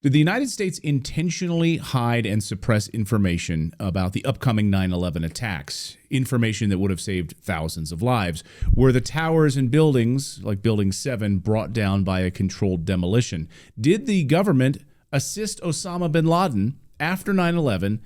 Did the United States intentionally hide and suppress information about the upcoming 9/11 attacks? Information that would have saved thousands of lives. Were the towers and buildings, like Building 7, brought down by a controlled demolition? Did the government assist Osama bin Laden after 9/11,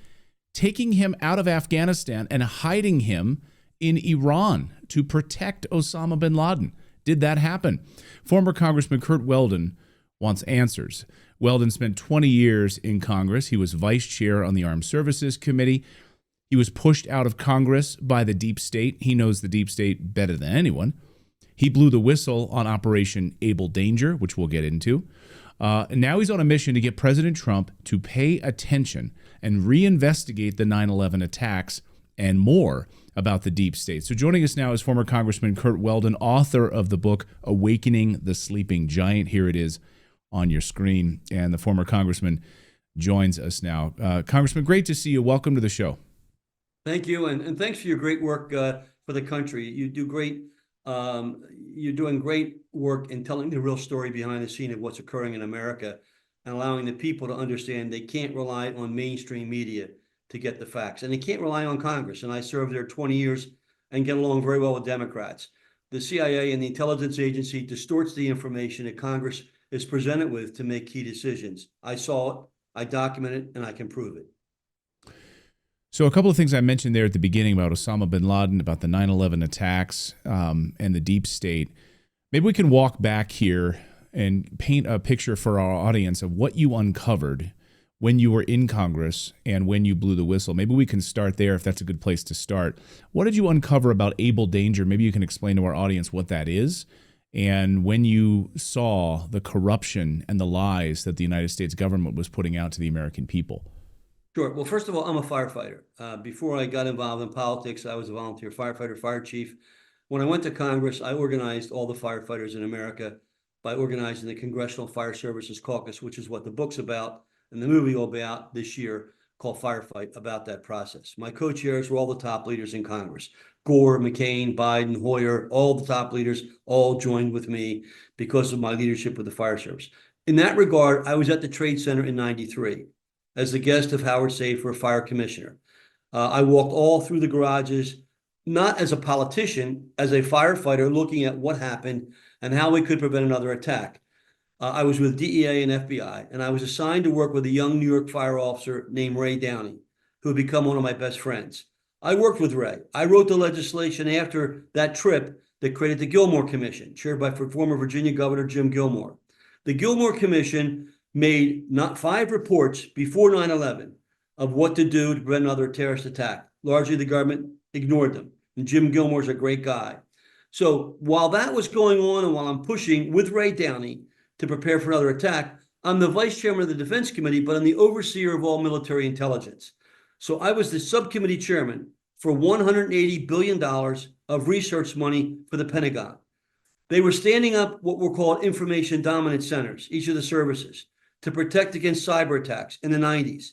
taking him out of Afghanistan and hiding him in Iran to protect Osama bin Laden? Did that happen? Former Congressman Curt Weldon wants answers. Weldon spent 20 years in Congress. He was vice chair on the Armed Services Committee. He was pushed out of Congress by the deep state. He knows the deep state better than anyone. He blew the whistle on Operation Able Danger, which we'll get into. And now he's on a mission to get President Trump to pay attention and reinvestigate the 9/11 attacks and more about the deep state. So joining us now is former Congressman Curt Weldon, author of the book Awakening the Sleeping Giant. Here it is on your screen, and the former congressman joins us now. Congressman, great to see you. Welcome to the show. Thank you, and thanks for your great work for the country. You do great. You're doing great work in telling the real story behind the scene of what's occurring in America and allowing the people to understand they can't rely on mainstream media to get the facts, and they can't rely on Congress. And I served there 20 years and get along very well with Democrats. The CIA and the intelligence agency distorts the information that Congress is presented with to make key decisions. I saw it, I document it, and I can prove it. So a couple of things I mentioned there at the beginning about Osama bin Laden, about the 9/11 attacks and the deep state. Maybe we can walk back here and paint a picture for our audience of what you uncovered when you were in Congress and when you blew the whistle. Maybe we can start there if that's a good place to start. What did you uncover about Able Danger? Maybe you can explain to our audience what that is. And when you saw the corruption and the lies that the United States government was putting out to the American people. Sure. Well, first of all, I'm a firefighter. Before I got involved in politics, I was a volunteer firefighter, fire chief. When I went to Congress, I organized all the firefighters in America by organizing the Congressional Fire Services Caucus, which is what the book's about and the movie will be out this year called Firefight, about that process. My co-chairs were all the top leaders in Congress. Gore, McCain, Biden, Hoyer, all the top leaders all joined with me because of my leadership with the fire service. In that regard, I was at the Trade Center in '93 as the guest of Howard Safir, fire commissioner. I walked all through the garages, not as a politician, as a firefighter looking at what happened and how we could prevent another attack. I was with DEA and FBI, and I was assigned to work with a young New York fire officer named Ray Downey, who had become one of my best friends. I worked with Ray. I wrote the legislation after that trip that created the Gilmore Commission, chaired by former Virginia Governor Jim Gilmore. The Gilmore Commission made not 5 reports before 9/11 of what to do to prevent another terrorist attack. Largely, the government ignored them. And Jim Gilmore's a great guy. So while that was going on and while I'm pushing with Ray Downey to prepare for another attack, I'm the vice chairman of the Defense Committee, but I'm the overseer of all military intelligence. So I was the subcommittee chairman for $180 billion of research money for the Pentagon. They were standing up what were called information dominance centers, each of the services, to protect against cyber attacks in the 90s.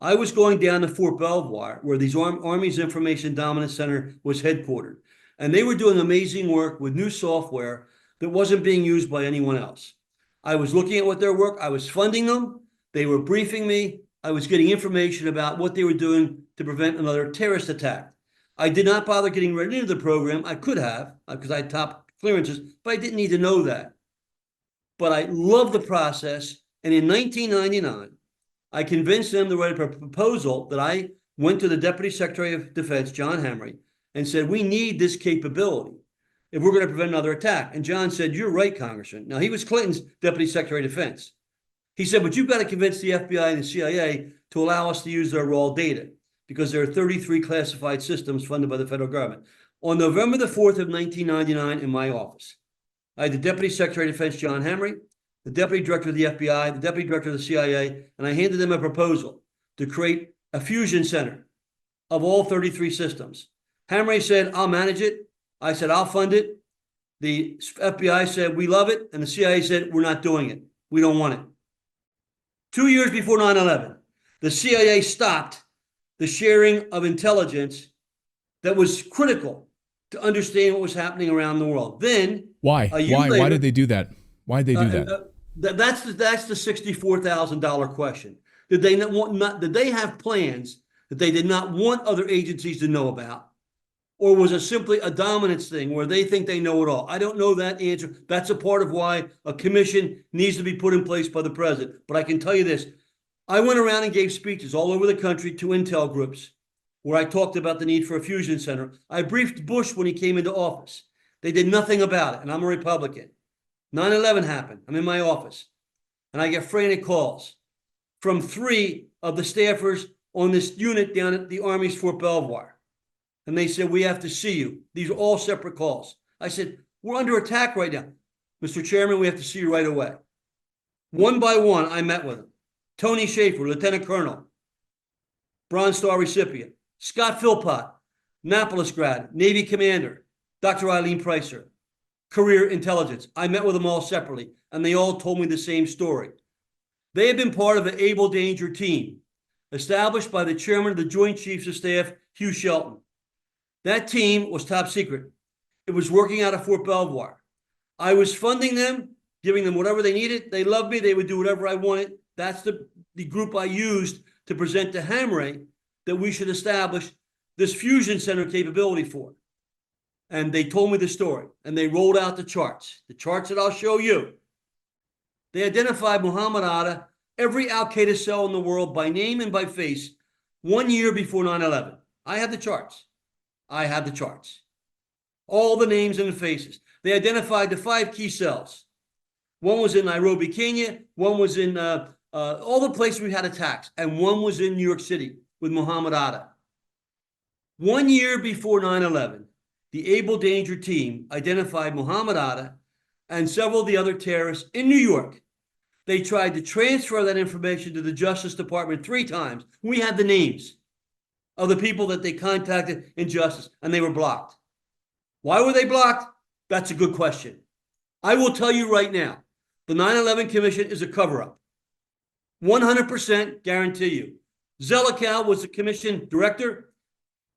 I was going down to Fort Belvoir, where these Army's Information Dominance Center was headquartered. And they were doing amazing work with new software that wasn't being used by anyone else. I was looking at what their work, I was funding them, they were briefing me, I was getting information about what they were doing to prevent another terrorist attack. I did not bother getting right into the program. I could have, because I had top clearances, but I didn't need to know that. But I love the process, and in 1999, I convinced them to write a proposal that I went to the Deputy Secretary of Defense, John Henry, and said, we need this capability if we're going to prevent another attack. And John said, you're right, Congressman. Now, he was Clinton's Deputy Secretary of Defense. He said, but you've got to convince the FBI and the CIA to allow us to use their raw data because there are 33 classified systems funded by the federal government. On November the 4th of 1999 in my office, I had the Deputy Secretary of Defense, John Henry, the Deputy Director of the FBI, the Deputy Director of the CIA, and I handed them a proposal to create a fusion center of all 33 systems. Henry said, I'll manage it. I said, I'll fund it. The FBI said, we love it. And the CIA said, we're not doing it. We don't want it. 2 years before 9/11, the CIA stopped the sharing of intelligence that was critical to understand what was happening around the world. Then, why? Why did they do that? Why did they do that? That's the $64,000 question. Did they did they have plans that they did not want other agencies to know about? Or was it simply a dominance thing where they think they know it all? I don't know that answer. That's a part of why a commission needs to be put in place by the president. But I can tell you this. I went around and gave speeches all over the country to intel groups where I talked about the need for a fusion center. I briefed Bush when he came into office. They did nothing about it, and I'm a Republican. 9/11 happened. I'm in my office, and I get frantic calls from 3 of the staffers on this unit down at the Army's Fort Belvoir. And they said, we have to see you. These are all separate calls. I said, we're under attack right now. Mr. Chairman, we have to see you right away. One by one, I met with them. Tony Shaffer, Lieutenant Colonel, Bronze Star recipient. Scott Philpott, Annapolis grad, Navy commander. Dr. Eileen Pricer, career intelligence. I met with them all separately, and they all told me the same story. They had been part of an Able Danger team established by the chairman of the Joint Chiefs of Staff, Hugh Shelton. That team was top secret. It was working out of Fort Belvoir. I was funding them, giving them whatever they needed. They loved me. They would do whatever I wanted. That's the group I used to present to Hamre that we should establish this fusion center capability for. And they told me the story, and they rolled out the charts that I'll show you. They identified Muhammad Atta, every Al-Qaeda cell in the world by name and by face, 1 year before 9/11. I have the charts. All the names and the faces. They identified the 5 key cells. One was in Nairobi, Kenya. One was in all the places we had attacks. And one was in New York City with Muhammad Atta. 1 year before 9/11, the Able Danger team identified Muhammad Atta and several of the other terrorists in New York. They tried to transfer that information to the Justice Department 3 times. We had the names of the people that they contacted in Justice, and they were blocked. Why were they blocked? That's a good question. I will tell you right now, the 9/11 Commission is a cover-up. 100% guarantee you. Zelikow was the commission director.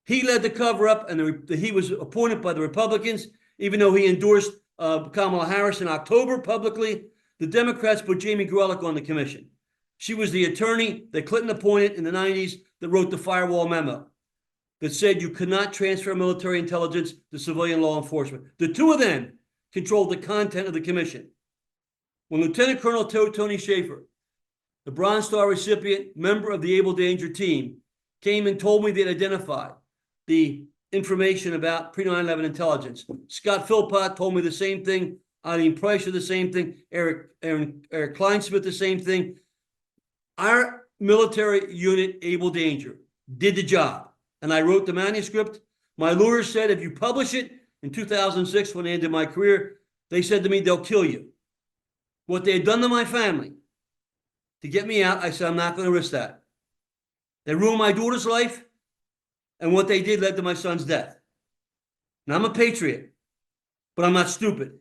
He led the cover-up, and he was appointed by the Republicans, even though he endorsed Kamala Harris in October publicly. The Democrats put Jamie Grelick on the commission. She was the attorney that Clinton appointed in the 90s that wrote the firewall memo that said you could not transfer military intelligence to civilian law enforcement. The 2 of them controlled the content of the commission. When Lieutenant Colonel Tony Shaffer, the Bronze Star recipient, member of the Able Danger team, came and told me they'd identified the information about pre-9/11 intelligence. Scott Philpott told me the same thing. Eileen Pricer, the same thing. Eric Kleinsmith, the same thing. Our military unit, Able Danger, did the job. And I wrote the manuscript. My lawyers said, if you publish it in 2006, when I ended my career, they said to me, they'll kill you. What they had done to my family to get me out, I said, I'm not going to risk that. They ruined my daughter's life, and what they did led to my son's death. Now, I'm a patriot, but I'm not stupid.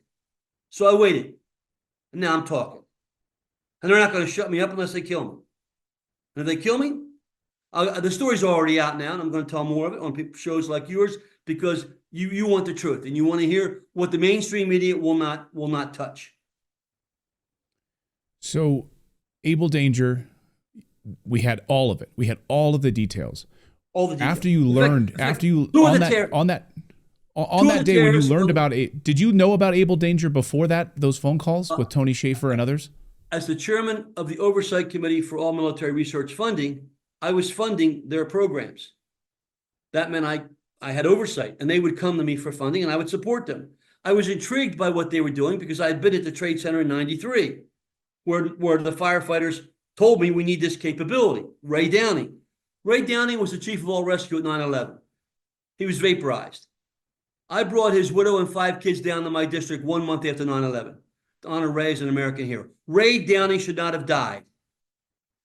So I waited, and now I'm talking. And they're not going to shut me up unless they kill me. And if they kill me, the story's already out now, and I'm going to tell more of it on shows like yours, because you want the truth, and you want to hear what the mainstream media will not touch. So, Able Danger, we had all of it. We had all of the details. All the details. After you learned, on that day when you learned about it, did you know about Able Danger before that? Those phone calls with Tony Shaffer and others. As the chairman of the Oversight Committee for all military research funding, I was funding their programs. That meant I had oversight, and they would come to me for funding, and I would support them. I was intrigued by what they were doing because I had been at the Trade Center in '93, where the firefighters told me we need this capability. Ray Downey was the chief of all rescue at 9/11. He was vaporized. I brought his widow and 5 kids down to my district 1 month after 9/11 to honor Ray as an American hero. Ray Downey should not have died.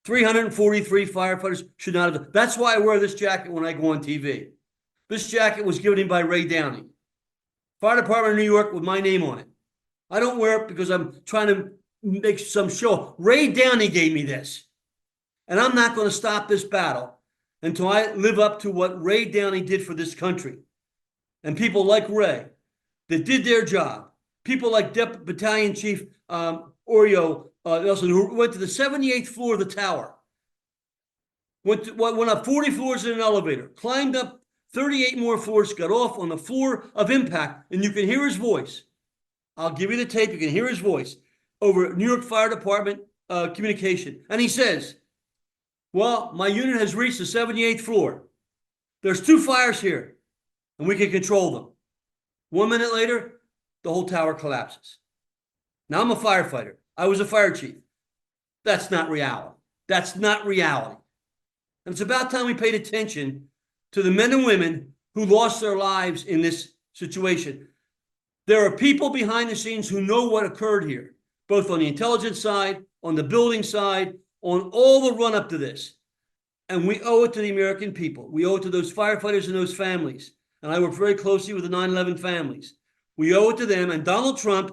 343 firefighters should not have. That's why I wear this jacket when I go on TV. This jacket was given to me by Ray Downey. Fire Department of New York with my name on it. I don't wear it because I'm trying to make some show. Ray Downey gave me this. And I'm not going to stop this battle until I live up to what Ray Downey did for this country. And people like Ray that did their job. People like Battalion Chief Oreo Nelson, who went to the 78th floor of the tower, went up 40 floors in an elevator, climbed up 38 more floors, got off on the floor of impact, and you can hear his voice. I'll give you the tape. You can hear his voice over New York Fire Department communication. And he says, well, my unit has reached the 78th floor. There's 2 fires here, and we can control them. 1 minute later, the whole tower collapses. Now, I'm a firefighter. I was a fire chief. That's not reality. That's not reality. And it's about time we paid attention to the men and women who lost their lives in this situation. There are people behind the scenes who know what occurred here, both on the intelligence side, on the building side, on all the run up to this. And we owe it to the American people. We owe it to those firefighters and those families. And I work very closely with the 9/11 families. We owe it to them. And Donald Trump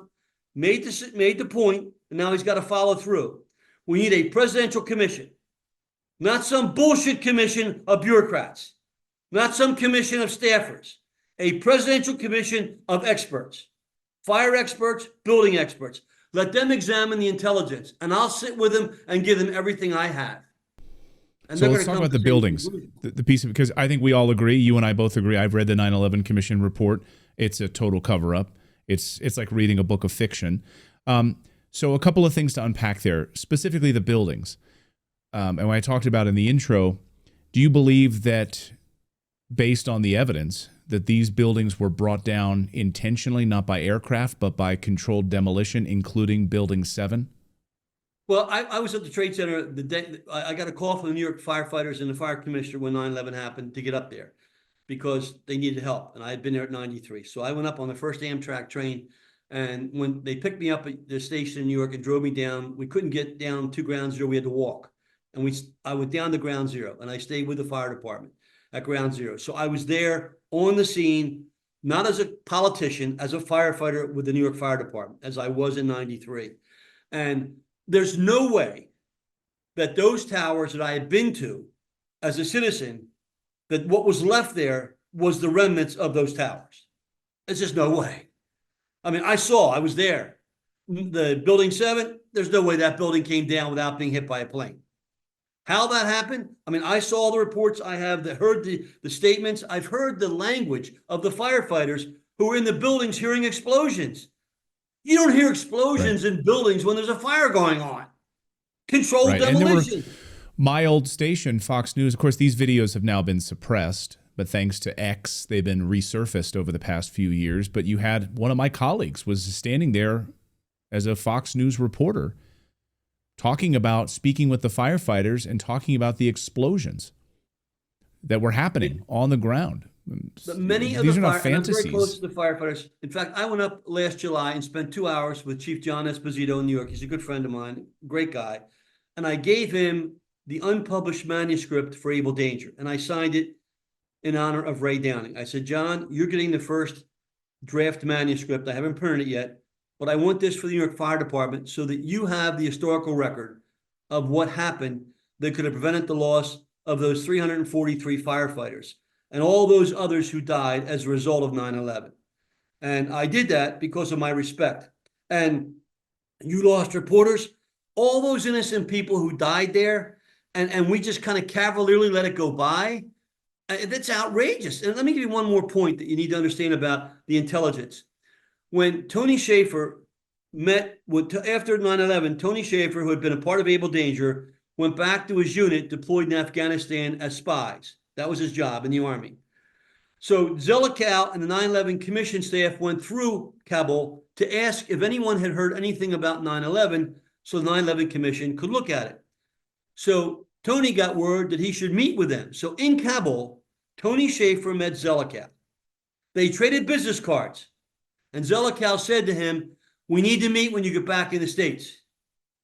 made the point, and now he's got to follow through. We need a presidential commission, not some bullshit commission of bureaucrats, not some commission of staffers, a presidential commission of experts, fire experts, building experts. Let them examine the intelligence, and I'll sit with them and give them everything I have. And so let's talk about the buildings, the piece of, because I think we all agree, you and I both agree. I've read the 9/11 Commission report. It's a total cover-up. It's like reading a book of fiction. So a couple of things to unpack there, specifically the buildings. And when I talked about in the intro, do you believe that, based on the evidence, that these buildings were brought down intentionally, not by aircraft, but by controlled demolition, including Building 7? Well, I was at the Trade Center the day I got a call from the New York firefighters and the fire commissioner when 9/11 happened to get up there because they needed help. And I had been there at 93. So I went up on the first Amtrak train. And when they picked me up at the station in New York and drove me down, we couldn't get down to Ground Zero. We had to walk. And I went down to Ground Zero, and I stayed with the fire department at Ground Zero. So I was there on the scene, not as a politician, as a firefighter with the New York Fire Department, as I was in 93. And there's no way that those towers that I had been to as a citizen, that what was left there was the remnants of those towers. There's just no way. I mean, I was there. The Building 7, there's no way that building came down without being hit by a plane. How that happened? I mean, I saw the reports. I have heard the statements. I've heard the language of the firefighters who were in the buildings hearing explosions. You don't hear explosions in buildings when there's a fire going on. Controlled demolition. My old station, Fox News, of course, these videos have now been suppressed, but thanks to X, they've been resurfaced over the past few years. But you had one of my colleagues was standing there as a Fox News reporter speaking with the firefighters and talking about the explosions that were happening on the ground. But many of these the are not fantasies. I'm very close to the firefighters. In fact, I went up last July and spent 2 hours with Chief John Esposito in New York. He's a good friend of mine, great guy. And I gave him the unpublished manuscript for Able Danger, and I signed it in honor of Ray Downing. I said, John, you're getting the first draft manuscript. I haven't printed it yet, but I want this for the New York Fire Department so that you have the historical record of what happened that could have prevented the loss of those 343 firefighters and all those others who died as a result of 9/11. And I did that because of my respect. And you lost reporters, all those innocent people who died there, and we just kind of cavalierly let it go by. That's outrageous. And let me give you one more point that you need to understand about the intelligence. When Tony Shaffer met after 9/11, Tony Shaffer, who had been a part of Able Danger, went back to his unit deployed in Afghanistan as spies. That was his job in the Army. So Zelikow and the 9/11 Commission staff went through Kabul to ask if anyone had heard anything about 9/11 so the 9/11 Commission could look at it. So Tony got word that he should meet with them. So in Kabul, Tony Shaffer met Zelikow. They traded business cards. And Zelikow said to him, we need to meet when you get back in the States.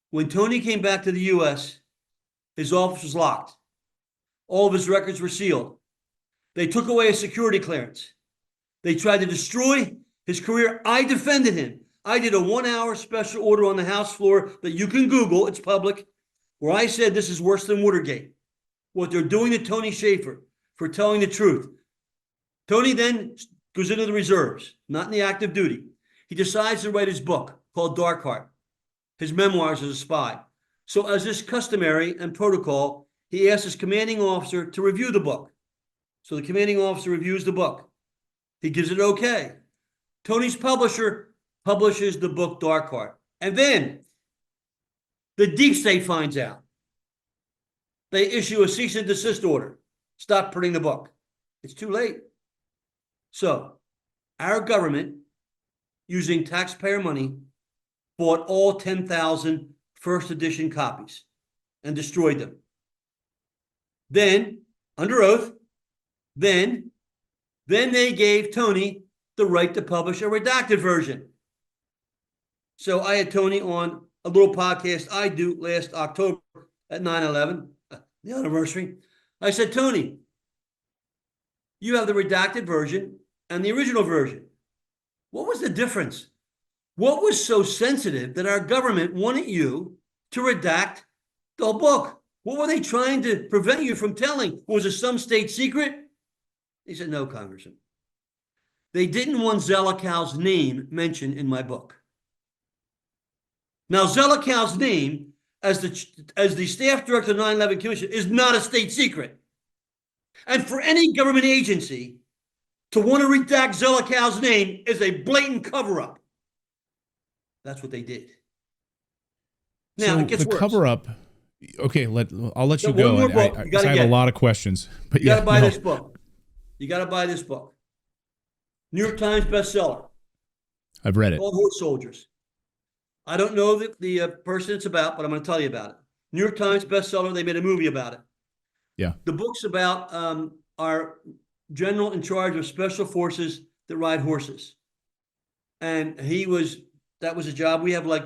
When Tony came back to the U.S., his office was locked. All of his records were sealed. They took away his security clearance. They tried to destroy his career. I defended him. I did a 1-hour special order on the House floor that you can Google, it's public, where I said this is worse than Watergate. What they're doing to Tony Shaffer for telling the truth. Tony then goes into the reserves, not in the active duty. He decides to write his book called Dark Heart. his memoirs as a spy. So as is customary and protocol, he asked his commanding officer to review the book. So the commanding officer reviews the book. He gives it okay. Tony's publisher publishes the book Dark Heart. And then the deep state finds out. They issue a cease and desist order. Stop printing the book. It's too late. So our government, using taxpayer money, bought all 10,000 first edition copies and destroyed them. Then, under oath, then they gave Tony the right to publish a redacted version. So I had Tony on a little podcast I do last October at 9/11, the anniversary. I said, Tony, you have the redacted version and the original version. What was the difference? What was so sensitive that our government wanted you to redact the book? What were they trying to prevent you from telling? Was it some state secret? He said, no, Congressman. They didn't want Zelikow name mentioned in my book. Now, Zelikow's name as the staff director of the 9/11 Commission is not a state secret. And for any government agency to want to redact Zelikow's name is a blatant cover-up. That's what they did. Now, so it gets the worse. Cover-up. Okay, I'll let you So go. one more book, I have a lot of questions, but you got to buy this book. You got to buy this book. New York Times bestseller. I've read it. Called Horse Soldiers. I don't know the person it's about, but I'm going to tell you about it. New York Times bestseller. They made a movie about it. Yeah. The book's about our general in charge of special forces that ride horses. And that was a job. We have like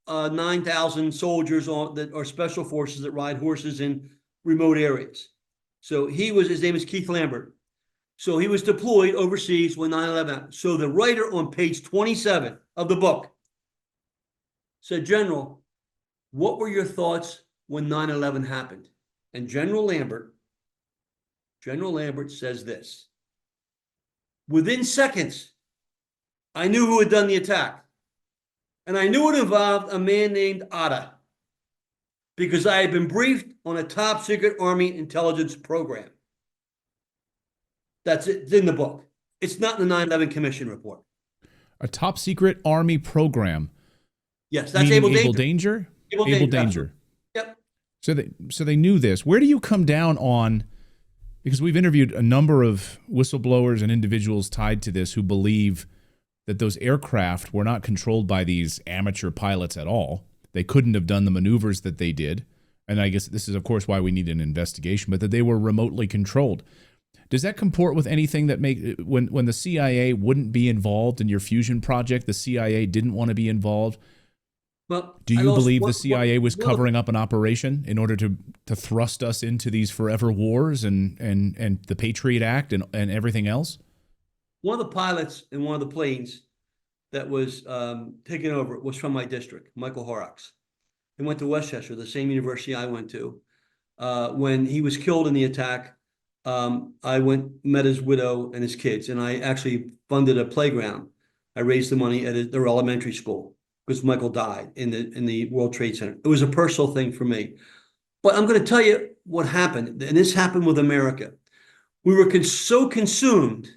9,000 soldiers that are special forces that ride horses in remote areas. So his name is Keith Lambert. So he was deployed overseas when 9/11 happened. So the writer on page 27 of the book said, General, what were your thoughts when 9/11 happened? And General Lambert says this: within seconds, I knew who had done the attack. And I knew it involved a man named Atta because I had been briefed on a top secret Army intelligence program. That's it. It's in the book. It's not in the 9/11 Commission report. A top secret Army program. Yes, that's Able Able Danger. Able Danger. Yep. So they knew this. Where do you come down on? Because we've interviewed a number of whistleblowers and individuals tied to this who believe that those aircraft were not controlled by these amateur pilots at all. They couldn't have done the maneuvers that they did. And I guess this is, of course, why we need an investigation, but that they were remotely controlled. Does that comport with anything that when the CIA wouldn't be involved in your fusion project, the CIA didn't want to be involved? Well, do you believe the CIA was covering up an operation in order to thrust us into these forever wars and the Patriot Act and everything else? One of the pilots in one of the planes that was taken over was from my district, Michael Horrocks. He went to Westchester, the same university I went to. When he was killed in the attack, I met his widow and his kids, and I actually funded a playground. I raised the money at their elementary school because Michael died in the World Trade Center. It was a personal thing for me. But I'm going to tell you what happened, and this happened with America. We were so consumed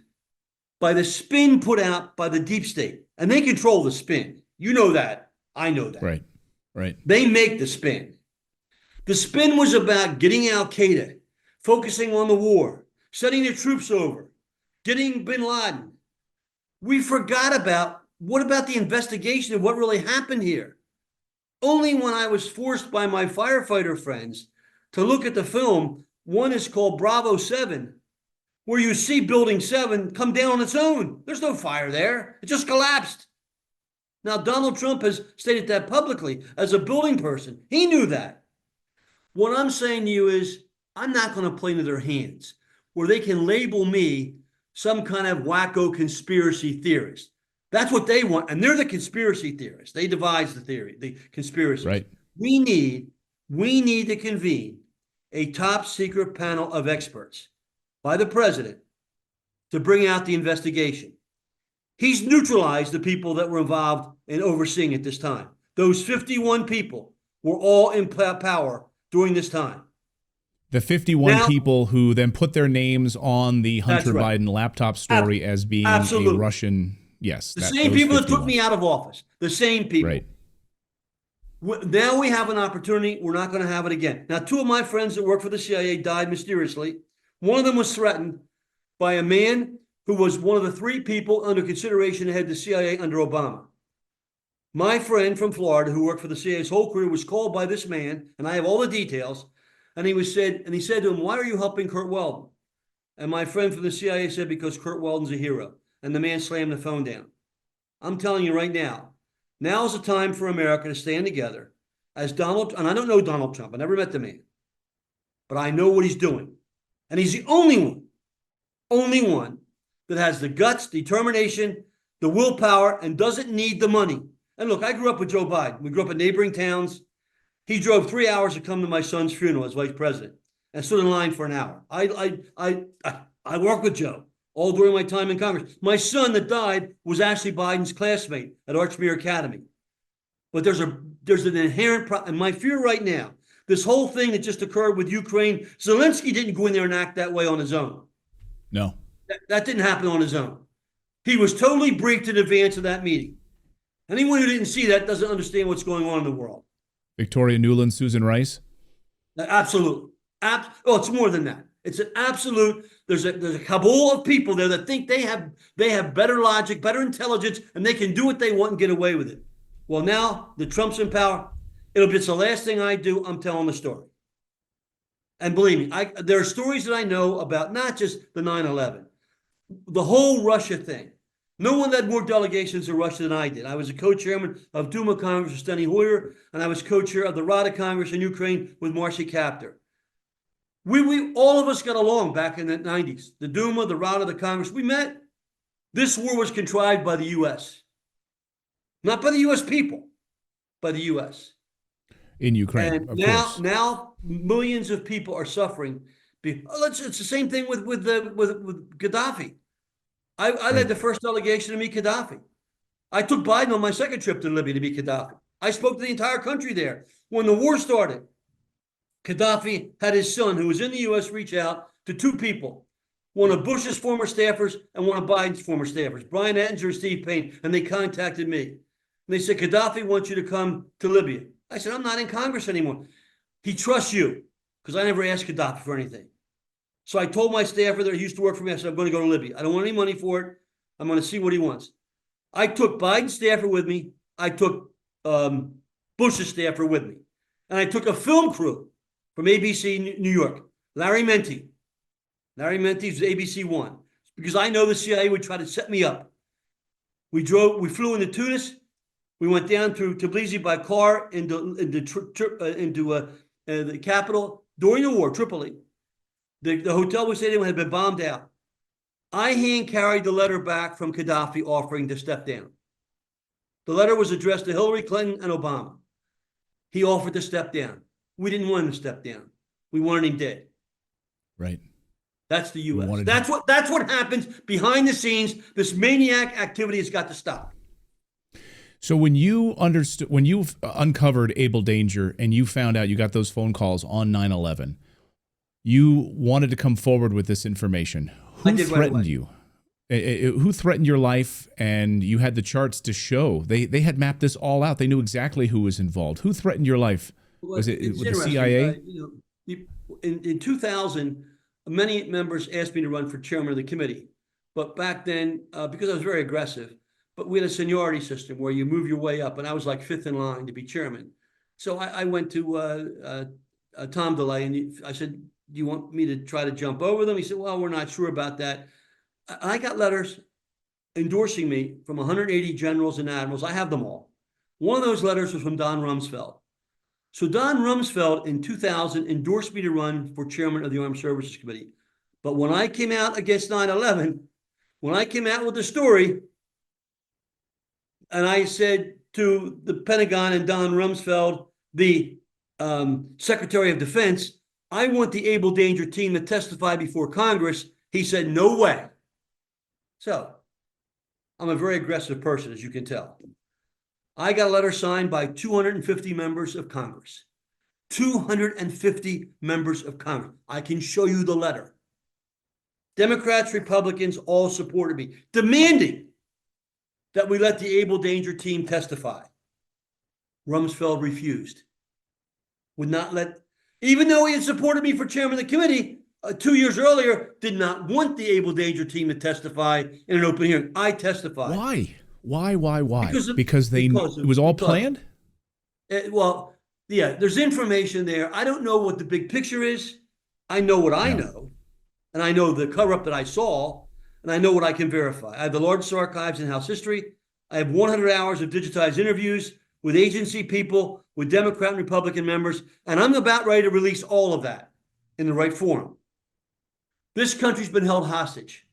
by the spin put out by the deep state, and they control the spin. You know that. I know that. Right. They make the spin. The spin was about getting Al-Qaeda, focusing on the war, sending the troops over, getting Bin Laden. We forgot about, what about the investigation of what really happened here? Only when I was forced by my firefighter friends to look at the film, one is called Bravo 7, where you see Building 7 come down on its own. There's no fire there. It just collapsed. Now, Donald Trump has stated that publicly as a building person. He knew that. What I'm saying to you is, I'm not going to play into their hands where they can label me some kind of wacko conspiracy theorist. That's what they want. And they're the conspiracy theorists. They devise the theory, the conspiracy. Right. We need to convene a top secret panel of experts by the president to bring out the investigation. He's neutralized the people that were involved in overseeing at this time. Those 51 people were all in power during this time. The 51 Now, people who then put their names on the Hunter right. Biden laptop story as being Absolutely. a Russian. Yes. The same those people 51. that took me out of office. The same people. Right. Now we have an opportunity. We're not going to have it again. Now, two of my friends that work for the CIA died mysteriously. One of them was threatened by a man who was one of the 3 people under consideration to head the CIA under Obama. My friend from Florida who worked for the CIA his whole career was called by this man, and I have all the details, and he said to him, "Why are you helping Curt Weldon?" And my friend from the CIA said, "Because Curt Weldon's a hero." And the man slammed the phone down. I'm telling you right now, now is the time for America to stand together as Donald, and I don't know Donald Trump, I never met the man, but I know what he's doing. And he's the only one that has the guts, determination, the willpower, and doesn't need the money. And look, I grew up with Joe Biden. We grew up in neighboring towns. He drove 3 hours to come to my son's funeral as vice president and stood in line for an hour. I worked with Joe all during my time in Congress. My son that died was actually Biden's classmate at Archmere Academy. But there's an inherent problem. And my fear right now, this whole thing that just occurred with Ukraine, Zelensky didn't go in there and act that way on his own. No. That didn't happen on his own. He was totally briefed in advance of that meeting. Anyone who didn't see that doesn't understand what's going on in the world. Victoria Nuland, Susan Rice? Absolutely. It's more than that. It's an absolute. There's a cabal of people there that think they have better logic, better intelligence, and they can do what they want and get away with it. Well, now the Trump's in power. It's the last thing I do. I'm telling the story. And believe me, there are stories that I know about not just the 9/11, the whole Russia thing. No one led more delegations to Russia than I did. I was a co-chairman of Duma Congress with Steny Hoyer, and I was co-chair of the Rada Congress in Ukraine with Marcy Kaptur. We all of us got along back in the 90s. The Duma, the Rada, the Congress, we met. This war was contrived by the U.S. Not by the U.S. people, by the U.S. In Ukraine, and of course. Now millions of people are suffering. It's the same thing with Gaddafi. I led the first delegation to meet Gaddafi. I took Biden on my second trip to Libya to meet Gaddafi. I spoke to the entire country there. When the war started, Gaddafi had his son, who was in the U.S., reach out to 2 people, one of Bush's former staffers and one of Biden's former staffers, Brian Ettinger and Steve Payne, and they contacted me. And they said, "Gaddafi wants you to come to Libya." I said, "I'm not in Congress anymore." "He trusts you," because I never asked Gaddafi for anything. So I told my staffer that used to work for me, I said, "I'm going to go to Libya. I don't want any money for it. I'm going to see what he wants." I took Biden's staffer with me. I took Bush's staffer with me. And I took a film crew from ABC New York, Larry Menti. Larry Menti's ABC One, because I know the CIA would try to set me up. We flew into Tunis. We went down through Tbilisi by car into the capital during the war, Tripoli. The hotel we stayed in had been bombed out. I hand carried the letter back from Gaddafi offering to step down. The letter was addressed to Hillary Clinton and Obama. He offered to step down. We didn't want him to step down. We wanted him dead. Right. That's the U.S. That's what happens behind the scenes. This maniac activity has got to stop. So when you uncovered Able Danger and you found out you got those phone calls on 9/11, you wanted to come forward with this information. Who threatened you? Who threatened your life? And you had the charts to show. They had mapped this all out. They knew exactly who was involved. Who threatened your life? Was it the CIA? In 2000, many members asked me to run for chairman of the committee. But back then, because I was very aggressive, but we had a seniority system where you move your way up. And I was like 5th in line to be chairman. So I went to Tom DeLay and I said, "Do you want me to try to jump over them?" He said, "Well, we're not sure about that." I got letters endorsing me from 180 generals and admirals. I have them all. One of those letters was from Don Rumsfeld. So Don Rumsfeld in 2000 endorsed me to run for chairman of the Armed Services Committee. But when I came out against 9/11, when I came out with the story, and I said to the Pentagon and Don Rumsfeld, the Secretary of Defense, "I want the Able Danger team to testify before Congress," he said, "No way." So I'm a very aggressive person, as you can tell. I got a letter signed by 250 members of Congress. 250 members of Congress. I can show you the letter. Democrats, Republicans all supported me, demanding that we let the Able Danger team testify. Rumsfeld refused. Would not let, even though he had supported me for chairman of the committee 2 years earlier, did not want the Able Danger team to testify in an open hearing. I testified. Why? Why? Because it was all planned? Well, yeah, there's information there. I don't know what the big picture is. I know what I know. And I know the cover-up that I saw, and I know what I can verify. I have the largest archives in House history. I have 100 hours of digitized interviews with agency people, with Democrat and Republican members, and I'm about ready to release all of that in the right forum. This country's been held hostage.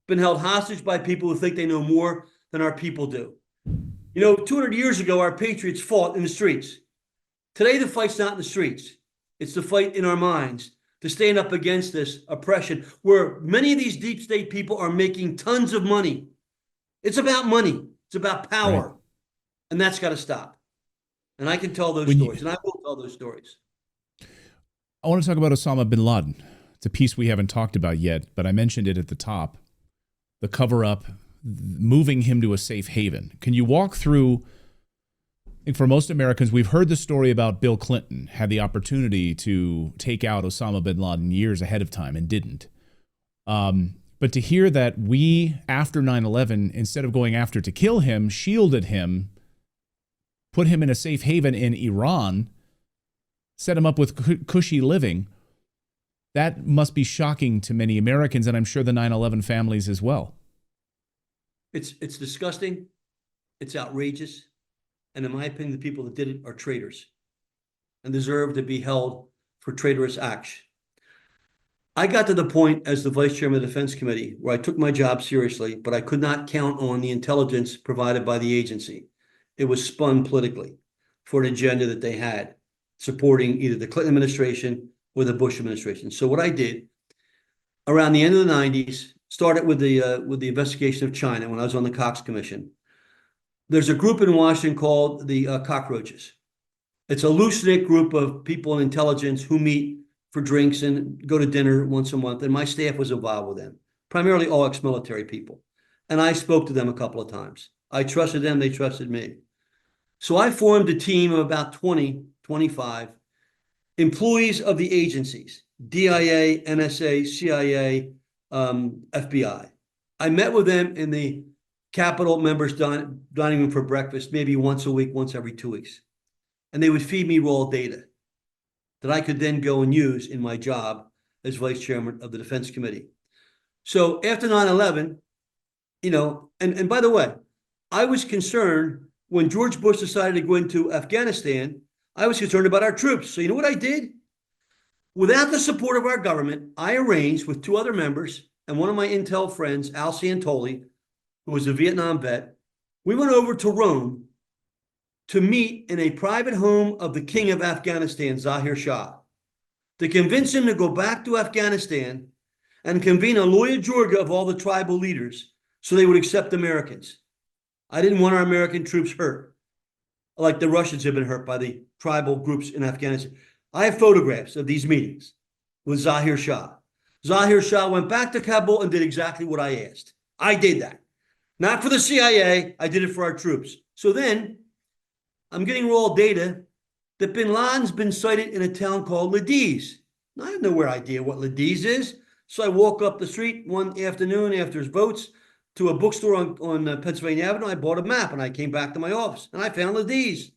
Been held hostage by people who think they know more than our people do. You know, 200 years ago, our patriots fought in the streets. Today, the fight's not in the streets. It's the fight in our minds to stand up against this oppression, where many of these deep state people are making tons of money. It's about money. It's about power. Right. And that's got to stop. And I can tell those stories, and I will tell those stories. I want to talk about Osama Bin Laden. It's a piece we haven't talked about yet, but I mentioned it at the top. The cover-up, moving him to a safe haven. Can you walk through, I think for most Americans, we've heard the story about Bill Clinton had the opportunity to take out Osama bin Laden years ahead of time and didn't. But to hear that we, after 9/11, instead of going after to kill him, shielded him, put him in a safe haven in Iran, set him up with cushy living, that must be shocking to many Americans, and I'm sure the 9/11 families as well. It's disgusting. It's outrageous. And in my opinion, the people that did it are traitors and deserve to be held for traitorous acts. I got to the point as the vice chairman of the Defense Committee where I took my job seriously, but I could not count on the intelligence provided by the agency. It was spun politically for an agenda that they had, supporting either the Clinton administration or the Bush administration. So what I did around the end of the 90s, started with the investigation of China when I was on the Cox Commission. There's a group in Washington called the Cockroaches. It's a loose-knit group of people in intelligence who meet for drinks and go to dinner once a month. And my staff was involved with them, primarily all ex-military people. And I spoke to them a couple of times. I trusted them, they trusted me. So I formed a team of about 20, 25 employees of the agencies, DIA, NSA, CIA, FBI. I met with them in the Capitol members' dining room for breakfast, maybe once a week, once every 2 weeks. And they would feed me raw data that I could then go and use in my job as vice chairman of the Defense Committee. So after 9/11, you know, and by the way, I was concerned when George Bush decided to go into Afghanistan, I was concerned about our troops. So you know what I did? Without the support of our government, I arranged with two other members and one of my intel friends, Al Santoli, who was a Vietnam vet, we went over to Rome to meet in a private home of the king of Afghanistan, Zahir Shah, to convince him to go back to Afghanistan and convene a loya jirga of all the tribal leaders so they would accept Americans. I didn't want our American troops hurt, like the Russians have been hurt by the tribal groups in Afghanistan. I have photographs of these meetings with Zahir Shah. Zahir Shah went back to Kabul and did exactly what I asked. I did that. Not for the CIA, I did it for our troops. So then, I'm getting raw data that bin Laden's been sighted in a town called Ladiz. I have no idea what Ladiz is. So I walk up the street one afternoon after his votes to a bookstore on Pennsylvania Avenue. I bought a map and I came back to my office and I found Ladiz.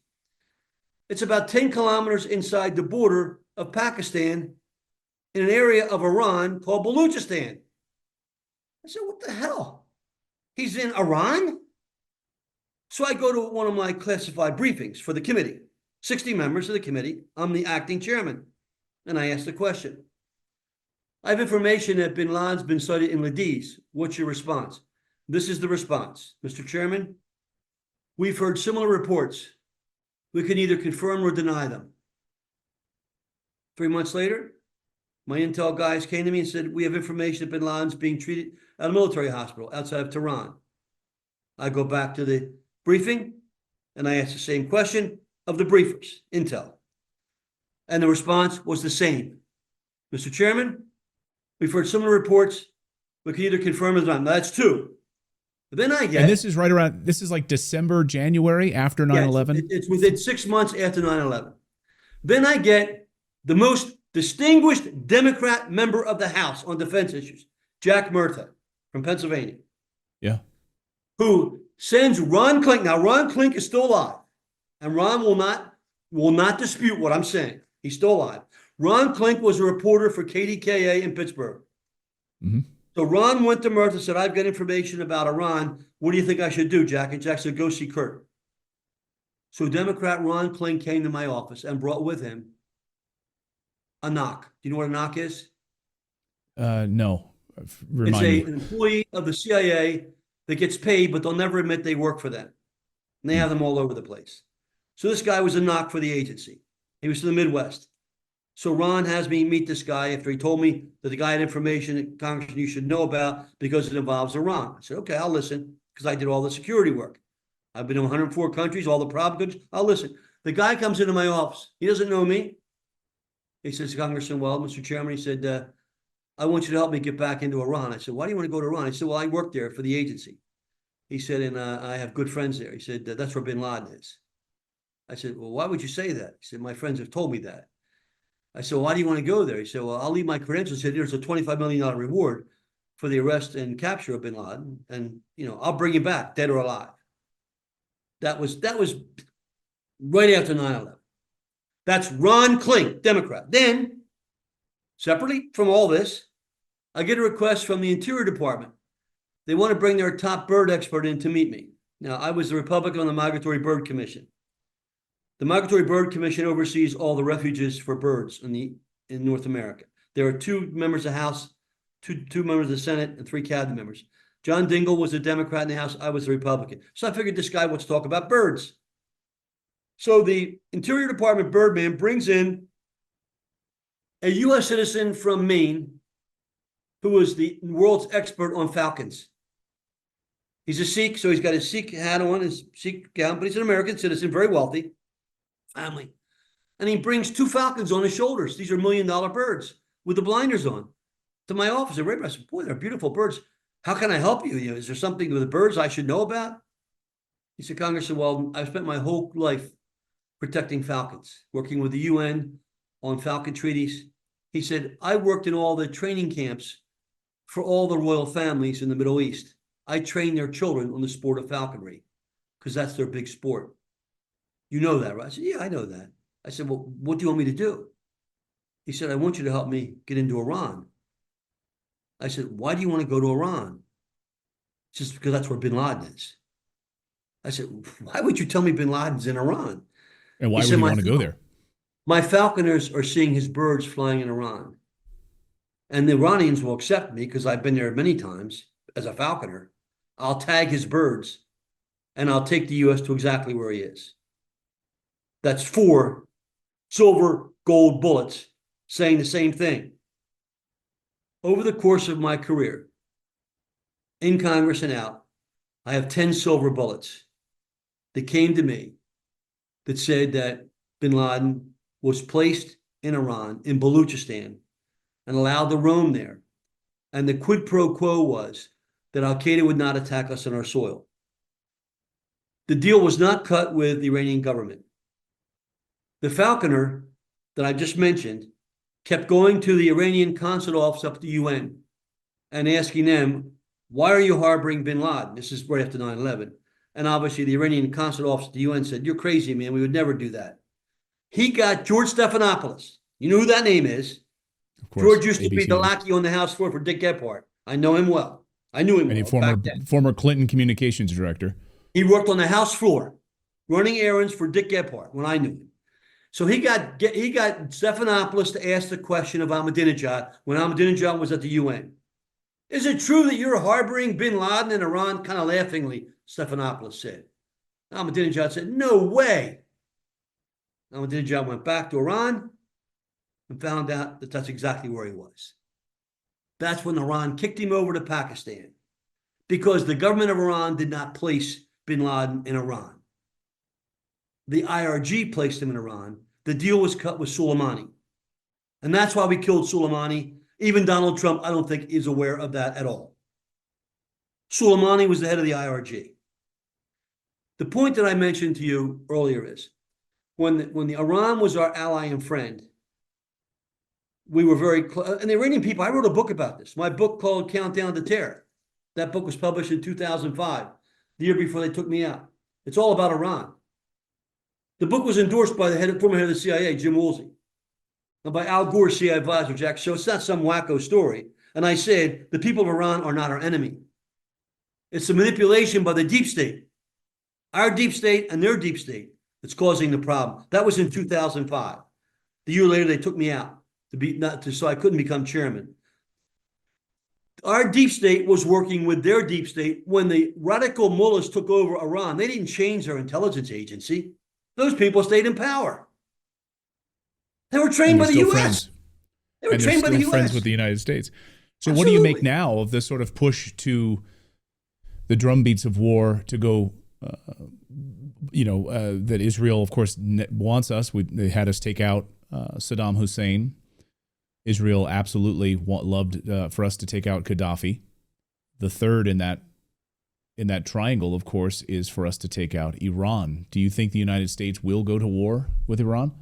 It's about 10 kilometers inside the border of Pakistan in an area of Iran called Baluchistan. I said, what the hell? He's in Iran? So I go to one of my classified briefings for the committee, 60 members of the committee. I'm the acting chairman. And I ask the question. I have information that bin Laden's been sighted in Ladiz. What's your response? This is the response. Mr. Chairman, we've heard similar reports. We can either confirm or deny them. 3 months later, my intel guys came to me and said, we have information that bin Laden's being treated at a military hospital outside of Tehran. I go back to the briefing And I asked the same question of the briefers, Intel. And the response was the same. Mr. Chairman, we've heard similar reports. We can either confirm or deny. That's two. But then I get... And this is right around, this is like December, January after 9/11? Yeah, it's within 6 months after 9/11. Then I get the most distinguished Democrat member of the House on defense issues, Jack Murtha from Pennsylvania. Yeah. Who sends Ron Klink. Now, Ron Klink is still alive. And Ron will not dispute what I'm saying. He's still alive. Ron Klink was a reporter for KDKA in Pittsburgh. Mm-hmm. So Ron went to Murtha and said, I've got information about Iran. What do you think I should do, Jack? And Jack said, go see Curt. So Democrat Ron Klink came to my office and brought with him a knock. Do you know what a knock is? No. It's an employee of the CIA that gets paid, but they'll never admit they work for them. And they have them all over the place. So this guy was a knock for the agency. He was from the Midwest. So Ron has me meet this guy after he told me that the guy had information that Congressman you should know about because it involves Iran. I said, okay, I'll listen because I did all the security work. I've been in 104 countries, all the problem goods. I'll listen. The guy comes into my office. He doesn't know me. He says, Congressman Weldon, Mr. Chairman, he said, I want you to help me get back into Iran. I said, why do you want to go to Iran? I said, well, I work there for the agency. He said, and I have good friends there. He said, that's where Bin Laden is. I said, well, why would you say that? He said, my friends have told me that. I said, well, why do you want to go there? He said, well, I'll leave my credentials. He said, there's a $25 million reward for the arrest and capture of Bin Laden. And, I'll bring you back, dead or alive. That was right after 9/11. That's Ron Klink, Democrat. Then, separately from all this, I get a request from the Interior Department. They want to bring their top bird expert in to meet me. Now, I was the Republican on the Migratory Bird Commission. The Migratory Bird Commission oversees all the refuges for birds in North America. There are 2 members of the House, two members of the Senate, and 3 cabinet members. John Dingell was a Democrat in the House. I was a Republican. So I figured this guy wants to talk about birds. So the Interior Department birdman brings in a U.S. citizen from Maine who was the world's expert on falcons. He's a Sikh, so he's got his Sikh hat on, his Sikh gown, but he's an American citizen, very wealthy family. And he brings 2 falcons on his shoulders. These are $1 million birds with the blinders on to my office. I said, boy, they're beautiful birds. How can I help you? Is there something with the birds I should know about? He said, Congressman Weldon, I've spent my whole life protecting falcons, working with the UN on falcon treaties. He said, I worked in all the training camps for all the royal families in the Middle East. I trained their children on the sport of falconry because that's their big sport. You know that, right? I said, yeah, I know that. I said, well, what do you want me to do? He said, I want you to help me get into Iran. I said, why do you want to go to Iran? Just because that's where Bin Laden is. I said, why would you tell me Bin Laden's in Iran? And why would you want to go there? My falconers are seeing his birds flying in Iran. And the Iranians will accept me because I've been there many times as a falconer. I'll tag his birds and I'll take the U.S. to exactly where he is. That's 4 silver gold bullets saying the same thing. Over the course of my career, in Congress and out, I have 10 silver bullets that came to me that said that Bin Laden was placed in Iran, in Baluchistan, and allowed to roam there. And the quid pro quo was that Al-Qaeda would not attack us on our soil. The deal was not cut with the Iranian government. The falconer that I just mentioned kept going to the Iranian consulate office up at the UN and asking them, why are you harboring Bin Laden? This is right after 9/11. And obviously the Iranian consulate office at the UN said, you're crazy, man. We would never do that. He got George Stephanopoulos. You know who that name is? Of course, George used to be the lackey on the House floor for Dick Gephardt. I know him well. I knew him well. Former Clinton communications director. He worked on the House floor, running errands for Dick Gephardt when I knew him. So he got Stephanopoulos to ask the question of Ahmadinejad when Ahmadinejad was at the UN. Is it true that you're harboring Bin Laden in Iran? Kind of laughingly, Stephanopoulos said. Ahmadinejad said, no way. Ahmadinejad went back to Iran and found out that that's exactly where he was. That's when Iran kicked him over to Pakistan because the government of Iran did not place Bin Laden in Iran. the IRG placed him in Iran. The deal was cut with Soleimani. And that's why we killed Soleimani. Even Donald Trump, I don't think, is aware of that at all. Soleimani was the head of the IRG. The point that I mentioned to you earlier is when the Iran was our ally and friend, we were very close. And the Iranian people, I wrote a book about this. My book called Countdown to Terror. That book was published in 2005, the year before they took me out. It's all about Iran. The book was endorsed by the former head of the CIA, Jim Woolsey, and by Al Gore's CIA advisor, Jack. So it's not some wacko story. And I said, the people of Iran are not our enemy. It's the manipulation by the deep state, our deep state and their deep state, that's causing the problem. That was in 2005. The year later, they took me out so I couldn't become chairman. Our deep state was working with their deep state. When the radical mullahs took over Iran, they didn't change their intelligence agency. Those people stayed in power. They were trained by the U.S. Friends. They were trained by the U.S. Friends with the United States. So Absolutely. What do you make now of this sort of push to the drumbeats of war to go, that Israel, of course, wants us. They had us take out Saddam Hussein. Israel absolutely loved for us to take out Gaddafi. The third in that triangle, of course, is for us to take out Iran. Do you think the United States will go to war with Iran?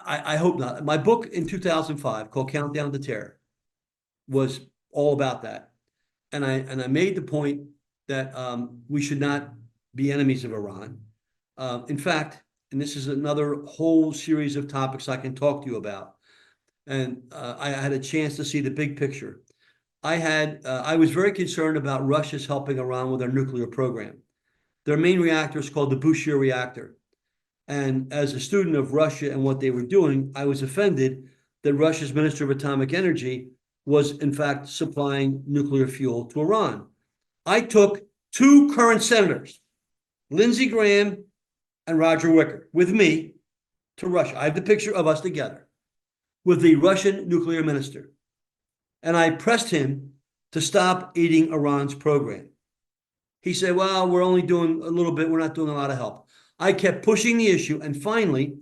I hope not. My book in 2005 called Countdown to Terror was all about that. And I made the point that we should not be enemies of Iran. In fact, and this is another whole series of topics I can talk to you about. And I had a chance to see the big picture. I was very concerned about Russia's helping Iran with their nuclear program. Their main reactor is called the Bushehr reactor. And as a student of Russia and what they were doing, I was offended that Russia's Minister of Atomic Energy was, in fact, supplying nuclear fuel to Iran. I took two current senators, Lindsey Graham and Roger Wicker, with me to Russia. I have the picture of us together with the Russian nuclear minister. And I pressed him to stop aiding Iran's program. He said, well, we're only doing a little bit. We're not doing a lot of help. I kept pushing the issue. And finally,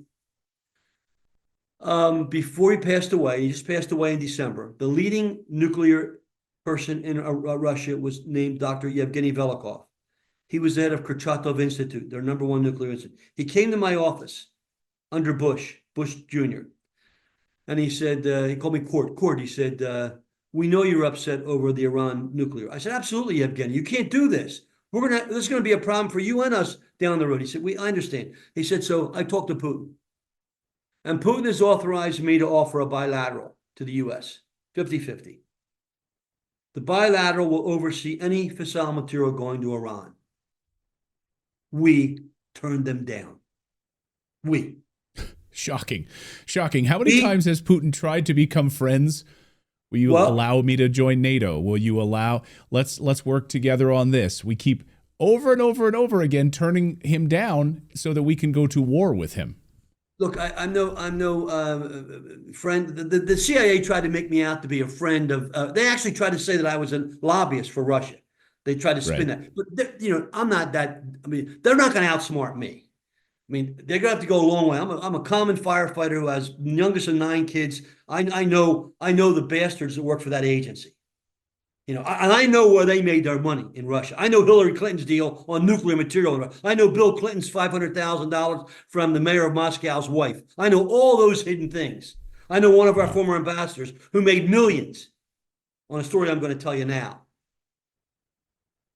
before he passed away, he just passed away in December, the leading nuclear person in Russia was named Dr. Yevgeny Velikov. He was the head of Kurchatov Institute, their number one nuclear institute. He came to my office under Bush Jr. And he said, he called me Curt. He said, we know you're upset over the Iran nuclear. I said, absolutely, Yevgeny, you can't do this. This is going to be a problem for you and us down the road. He said, I understand. He said, so I talked to Putin. And Putin has authorized me to offer a bilateral to the U.S., 50-50. The bilateral will oversee any fissile material going to Iran. We turned them down. We. Shocking. How many times has Putin tried to become friends? Will you allow me to join NATO? Will you allow, let's work together on this? We keep over and over and over again turning him down so that we can go to war with him. Look, I'm no friend. The CIA tried to make me out to be a friend of. They actually tried to say that I was a lobbyist for Russia. They tried to spin that, but I'm not that. I mean, they're not going to outsmart me. I mean, they're going to have to go a long way. I'm a common firefighter who has youngest of 9 kids. I know the bastards that work for that agency. And I know where they made their money in Russia. I know Hillary Clinton's deal on nuclear material in Russia. I know Bill Clinton's $500,000 from the mayor of Moscow's wife. I know all those hidden things. I know one of our former ambassadors who made millions on a story I'm going to tell you now.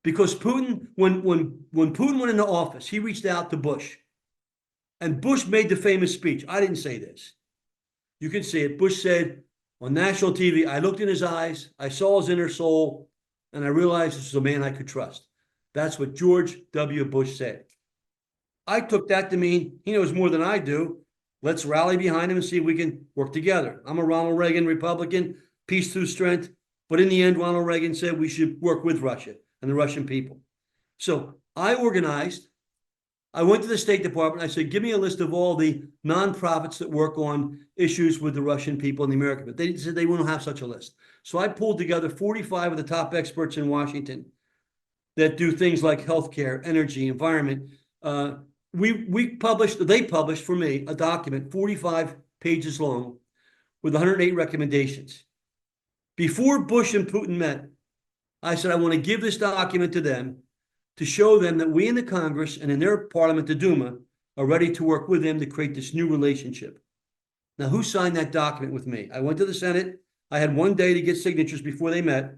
Because Putin, when Putin went into office, he reached out to Bush. And Bush made the famous speech. I didn't say this. You can see it. Bush said on national TV, I looked in his eyes, I saw his inner soul, and I realized this was a man I could trust. That's what George W. Bush said. I took that to mean he knows more than I do. Let's rally behind him and see if we can work together. I'm a Ronald Reagan Republican, peace through strength. But in the end, Ronald Reagan said we should work with Russia and the Russian people. So I organized. I went to the State Department. I said, give me a list of all the nonprofits that work on issues with the Russian people and the American people. They said they wouldn't have such a list. So I pulled together 45 of the top experts in Washington that do things like healthcare, energy, environment, they published for me a document 45 pages long with 108 recommendations. Before Bush and Putin met, I said, I want to give this document to them to show them that we in the Congress and in their parliament, the Duma, are ready to work with them to create this new relationship. Now, who signed that document with me? I went to the Senate. I had one day to get signatures before they met.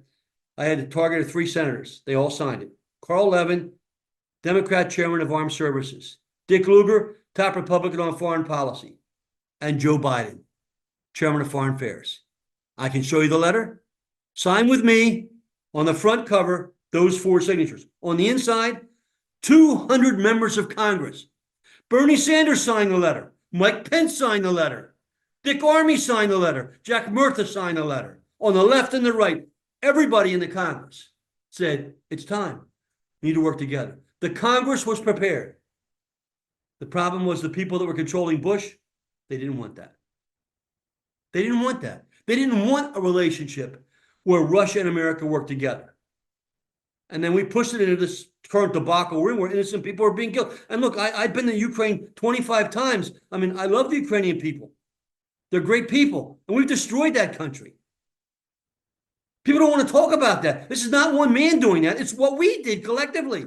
I had a target of 3 senators. They all signed it. Carl Levin, Democrat chairman of Armed Services. Dick Lugar, top Republican on foreign policy. And Joe Biden, chairman of Foreign Affairs. I can show you the letter. Sign with me on the front cover, those 4 signatures. On the inside, 200 members of Congress. Bernie Sanders signed the letter. Mike Pence signed the letter. Dick Armey signed the letter. Jack Murtha signed the letter. On the left and the right, everybody in the Congress said, it's time. We need to work together. The Congress was prepared. The problem was the people that were controlling Bush, they didn't want that. They didn't want that. They didn't want a relationship where Russia and America work together. And then we pushed it into this current debacle we're in, where innocent people are being killed. And look, I've been to Ukraine 25 times. I mean, I love the Ukrainian people. They're great people. And we've destroyed that country. People don't want to talk about that. This is not one man doing that. It's what we did collectively.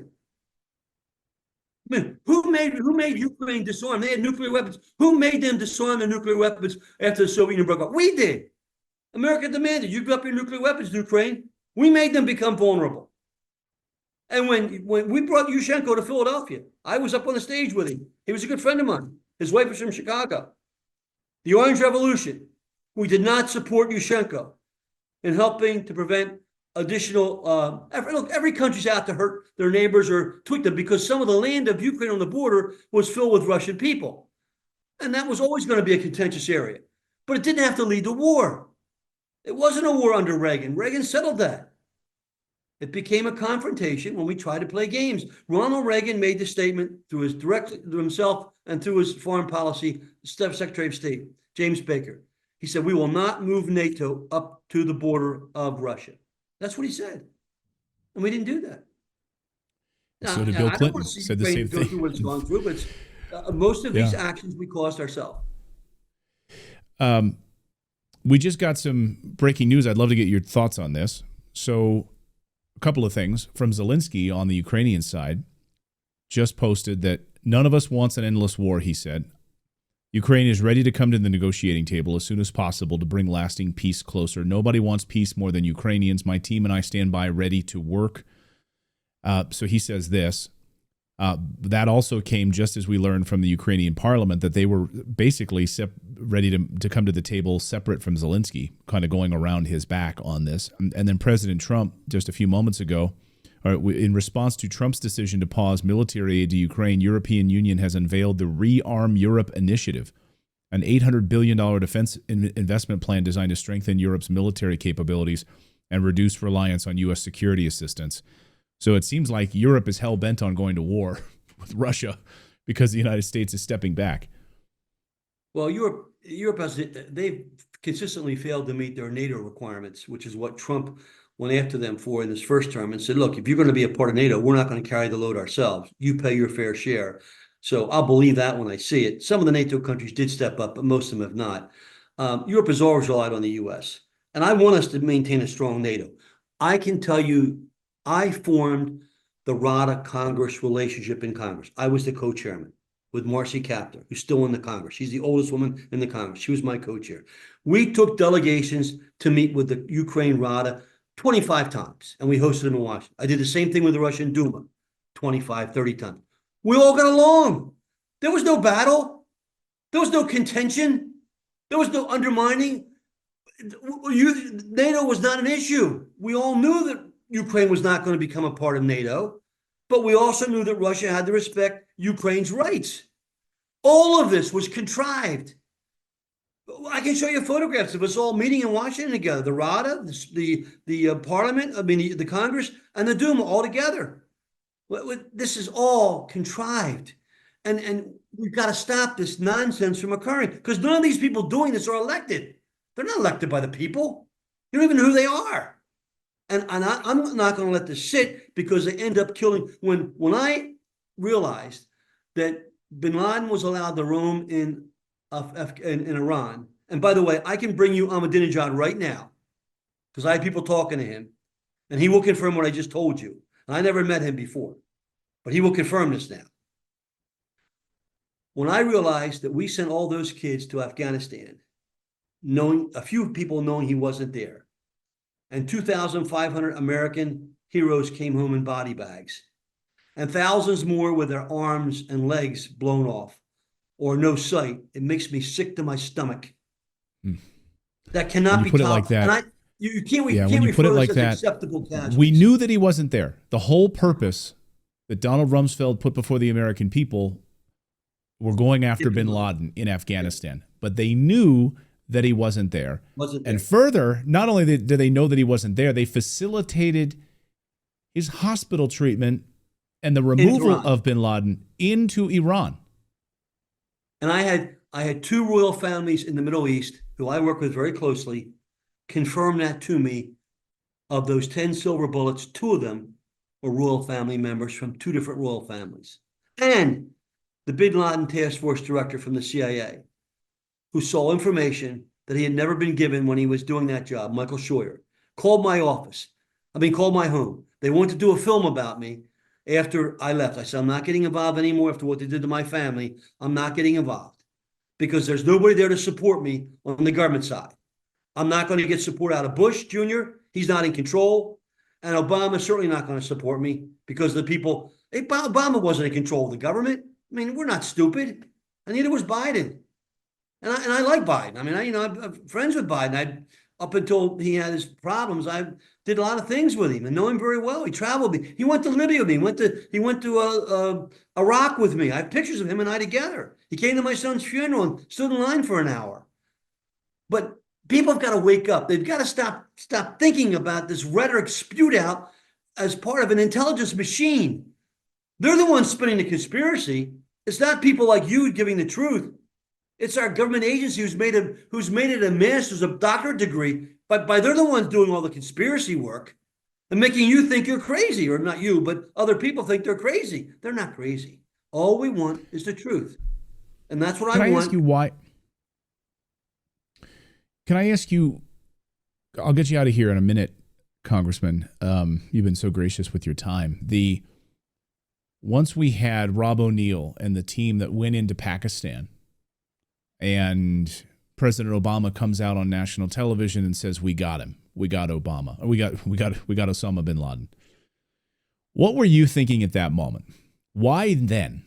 I mean, who made Ukraine disarm? They had nuclear weapons. Who made them disarm their nuclear weapons after the Soviet Union broke up? We did. America demanded you give up your nuclear weapons to Ukraine. We made them become vulnerable. And when we brought Yushchenko to Philadelphia, I was up on the stage with him. He was a good friend of mine. His wife was from Chicago. The Orange Revolution. We did not support Yushchenko in helping to prevent additional. Look, every country's out to hurt their neighbors or tweak them because some of the land of Ukraine on the border was filled with Russian people. And that was always going to be a contentious area. But it didn't have to lead to war. It wasn't a war under Reagan. Reagan settled that. It became a confrontation when we tried to play games. Ronald Reagan made the statement through his directly to himself and through his foreign policy Secretary of State, James Baker. He said, we will not move NATO up to the border of Russia. That's what he said. And we didn't do that. Now, so did Bill Clinton. Said the same thing. Through what it's gone through, but most of these actions we caused ourselves. We just got some breaking news. I'd love to get your thoughts on this. So a couple of things from Zelensky on the Ukrainian side just posted that none of us wants an endless war, he said. Ukraine is ready to come to the negotiating table as soon as possible to bring lasting peace closer. Nobody wants peace more than Ukrainians. My team and I stand by ready to work. So he says this. That also came just as we learned from the Ukrainian parliament that they were basically ready to come to the table separate from Zelensky, kind of going around his back on this. And then President Trump, just a few moments ago, in response to Trump's decision to pause military aid to Ukraine, European Union has unveiled the Rearm Europe Initiative, an $800 billion defense investment plan designed to strengthen Europe's military capabilities and reduce reliance on U.S. security assistance. So it seems like Europe is hell-bent on going to war with Russia because the United States is stepping back. Well, Europe they've consistently failed to meet their NATO requirements, which is what Trump went after them for in his first term and said, look, if you're going to be a part of NATO, we're not going to carry the load ourselves. You pay your fair share. So I'll believe that when I see it. Some of the NATO countries did step up, but most of them have not. Europe has always relied on the U.S. And I want us to maintain a strong NATO. I can tell you, I formed the RADA Congress relationship in Congress. I was the co-chairman with Marcy Kaptur, who's still in the Congress. She's the oldest woman in the Congress. She was my co-chair. We took delegations to meet with the Ukraine RADA 25 times, and we hosted them in Washington. I did the same thing with the Russian Duma 25, 30 times. We all got along. There was no battle. There was no contention. There was no undermining. NATO was not an issue. We all knew that Ukraine was not going to become a part of NATO, but we also knew that Russia had to respect Ukraine's rights. All of this was contrived. I can show you photographs of us all meeting in Washington together, the RADA, the Parliament, the Congress, and the Duma all together. This is all contrived. And we've got to stop this nonsense from occurring because none of these people doing this are elected. They're not elected by the people. You don't even know who they are. And I'm not going to let this sit because they end up killing. When I realized that Bin Laden was allowed to roam in Iran. And by the way, I can bring you Ahmadinejad right now because I had people talking to him, and he will confirm what I just told you. And I never met him before, but he will confirm this now. When I realized that we sent all those kids to Afghanistan, knowing a few people knowing he wasn't there, and 2,500 American heroes came home in body bags, and thousands more with their arms and legs blown off or no sight, it makes me sick to my stomach. That cannot be put it like that. And you can't when you put it like that, acceptable casualties. We knew that he wasn't there. The whole purpose that Donald Rumsfeld put before the American people were going after bin Laden in Afghanistan, but they knew that he wasn't there. And further, not only did they know that he wasn't there, they facilitated his hospital treatment and the removal of bin Laden into Iran. And I had two royal families in the Middle East who I work with very closely confirm that to me. Of those 10 silver bullets, 2 of them were royal family members from 2 different royal families. And the Bin Laden task force director from the CIA, who saw information that he had never been given when he was doing that job, Michael Scheuer, called my office. Called my home. They wanted to do a film about me after I left. I said, I'm not getting involved anymore after what they did to my family. I'm not getting involved because there's nobody there to support me on the government side. I'm not going to get support out of Bush Jr. He's not in control. And Obama's certainly not going to support me because the people, Obama wasn't in control of the government. We're not stupid. And neither was Biden. And I like Biden. I'm friends with Biden. Up until he had his problems, I did a lot of things with him and know him very well. He traveled me. He went to Libya with me. He went to Iraq with me. I have pictures of him and I together. He came to my son's funeral and stood in line for an hour. But people have got to wake up. They've got to stop thinking about this rhetoric spewed out as part of an intelligence machine. They're the ones spinning the conspiracy. It's not people like you giving the truth. It's our government agency who's made it a master's, a doctorate degree, but they're the ones doing all the conspiracy work and making you think you're crazy, or not you, but other people think they're crazy. They're not crazy. All we want is the truth. And that's what I want. Can I ask you why? Can I ask you, I'll get you out of here in a minute, Congressman. You've been so gracious with your time. Once we had Rob O'Neill and the team that went into Pakistan, and President Obama comes out on national television and says, "We got him. We got Obama. We got Osama bin Laden." What were you thinking at that moment? Why then?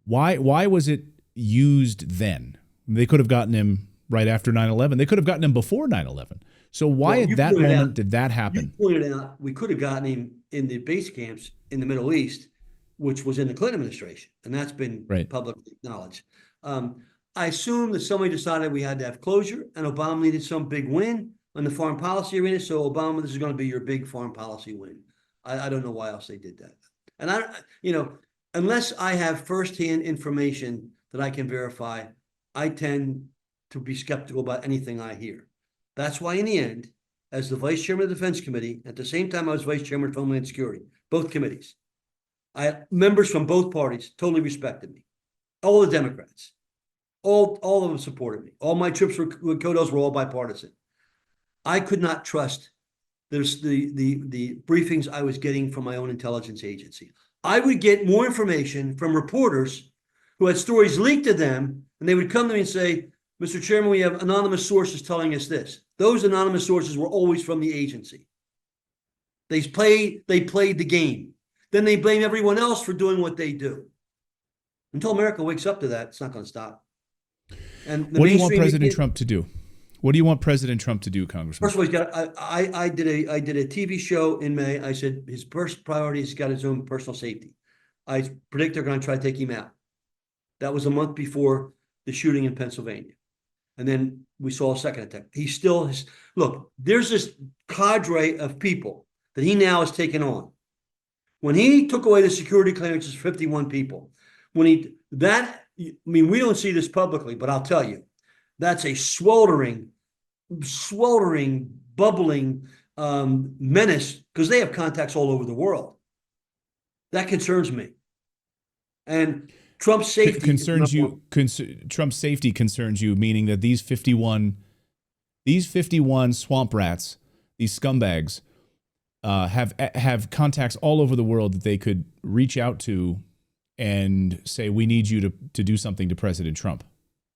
Why was it used then? They could have gotten him right after 9/11. They could have gotten him before 9/11. So why at that moment did that happen? You pointed out we could have gotten him in the base camps in the Middle East, which was in the Clinton administration, and that's been publicly acknowledged. I assume that somebody decided we had to have closure, and Obama needed some big win on the foreign policy arena. So Obama, this is going to be your big foreign policy win. I don't know why else they did that. And unless I have firsthand information that I can verify, I tend to be skeptical about anything I hear. That's why in the end, as the vice chairman of the Defense Committee, at the same time I was vice chairman of Homeland Security, both committees, members from both parties totally respected me. All the Democrats. All of them supported me. All my trips with Kodos were all bipartisan. I could not trust the briefings I was getting from my own intelligence agency. I would get more information from reporters who had stories leaked to them, and they would come to me and say, "Mr. Chairman, we have anonymous sources telling us this." Those anonymous sources were always from the agency. They played the game. Then they blame everyone else for doing what they do. Until America wakes up to that, it's not going to stop. And what do you want President Trump to do? What do you want President Trump to do, Congressman? First of all, I did a TV show in May. I said his first priority has got his own personal safety. I predict they're going to try to take him out. That was a month before the shooting in Pennsylvania. And then we saw a second attack. He still has, look, there's this cadre of people that he now has taken on. When he took away the security clearances, 51 people, we don't see this publicly, but I'll tell you, that's a sweltering, bubbling menace, because they have contacts all over the world. That concerns me. And Trump's safety concerns you. Trump's safety concerns you, meaning that these 51 swamp rats, these scumbags, have contacts all over the world that they could reach out to and say, we need you to do something to President Trump.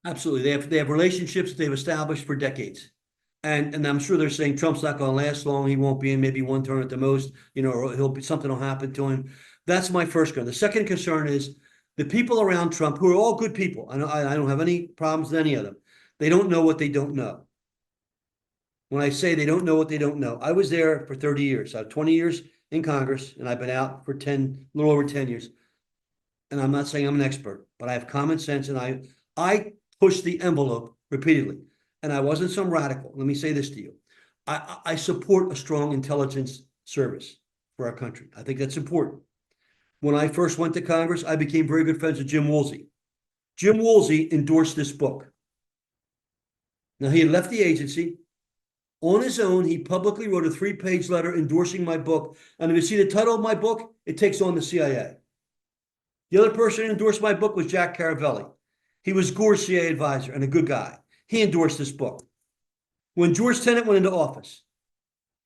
Absolutely. They have relationships that they've established for decades. And I'm sure they're saying Trump's not going to last long. He won't be in maybe one term at the most, or something will happen to him. That's my first concern. The second concern is the people around Trump, who are all good people. I don't have any problems with any of them. They don't know what they don't know. When I say they don't know what they don't know, I was there for 30 years. I have 20 years in Congress, and I've been out for a little over 10 years. And I'm not saying I'm an expert, but I have common sense, and I push the envelope repeatedly. And I wasn't some radical. Let me say this to you. I support a strong intelligence service for our country. I think that's important. When I first went to Congress, I became very good friends with Jim Woolsey. Jim Woolsey endorsed this book. Now, he had left the agency. On his own, he publicly wrote a 3-page letter endorsing my book. And if you see the title of my book, it takes on the CIA. The other person who endorsed my book was Jack Caravelli. He was Gore's CIA advisor and a good guy. He endorsed this book. When George Tenet went into office,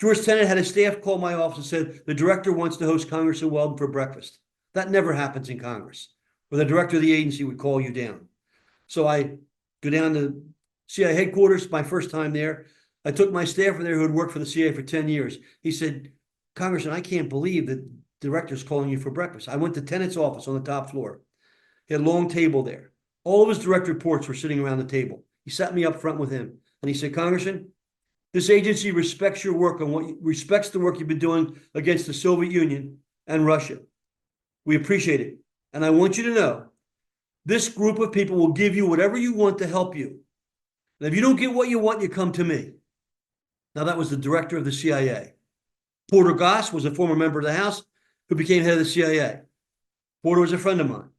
George Tenet had his staff call my office and said, the director wants to host Congressman Weldon for breakfast. That never happens in Congress, where the director of the agency would call you down. So I go down to CIA headquarters, my first time there. I took my staffer there who had worked for the CIA for 10 years. He said, Congressman, I can't believe that the director's calling you for breakfast. I went to Tenet's office on the top floor. He had a long table there. All of his direct reports were sitting around the table. He sat me up front with him, and he said, Congressman, this agency respects your work respects the work you've been doing against the Soviet Union and Russia. We appreciate it. And I want you to know, this group of people will give you whatever you want to help you. And if you don't get what you want, you come to me. Now, that was the director of the CIA. Porter Goss was a former member of the House who became head of the CIA. Porter was a friend of mine.